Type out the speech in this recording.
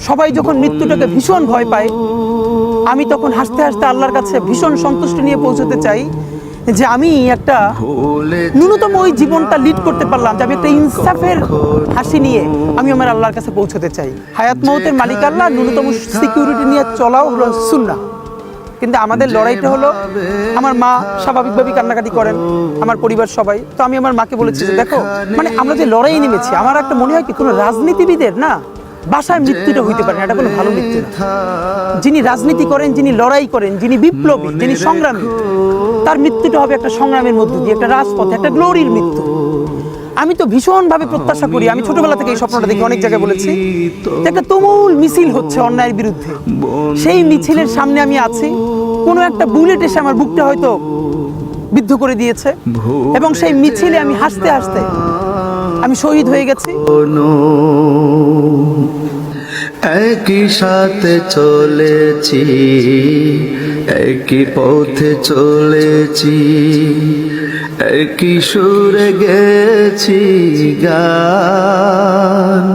সবাই যখন মৃত্যুটাকে ভীষণ ভয় পায়, আমি তখন হাসতে হাসতে আল্লাহর কাছে ভীষণ সন্তুষ্টি নিয়ে পৌঁছতে চাই যে আমি একটা ন্যূনতম ওই জীবনটা লিড করতে পারলাম, যে আমি একটা ইনসাফের হাসি নিয়ে আমি আমার আল্লাহর কাছে পৌঁছতে চাই। হায়াত মৌতের মালিক আল্লাহ, ন্যূনতম সিকিউরিটি নিয়ে চলাও হলো সুন্নাহ। কিন্তু আমাদের লড়াইটা হলো, আমার মা স্বাভাবিকভাবেই কান্নাকাটি করেন, আমার পরিবার সবাই। তো আমি আমার মাকে বলেছি যে দেখো, মানে আমরা যে লড়াই নেমেছি, আমার একটা মনে হয় কি কোনো রাজনীতিবিদের না বাসায় মৃত্যুটা হইতে পারে না, এটা কোনো ভালো মৃত্যু না। যিনি রাজনীতি করেন, যিনি লড়াই করেন, যিনি বিপ্লবী, যিনি সংগ্রামী, তার মৃত্যুটা হবে একটা সংগ্রামের মধ্য দিয়ে, একটা রাজপথে, একটা গ্লোরির মৃত্যু। আমি তো ভীষণভাবে প্রত্যাশা করি, আমি ছোটবেলা থেকে এই স্বপ্নটা দেখি, অনেক জায়গায় বলেছি, একটা তুমুল মিছিল হচ্ছে অন্যায়ের বিরুদ্ধে, সেই মিছিলের সামনে আমি আছি, কোনো একটা বুলেট এসে আমার বুকটা হয়তো বিদ্ধ করে দিয়েছে, এবং সেই মিছিলে আমি হাসতে হাসতে আমি শহীদ হয়ে গেছি। একই সাথে চলেছি, একই পথে চলেছি, একই সুরে গেছি গান।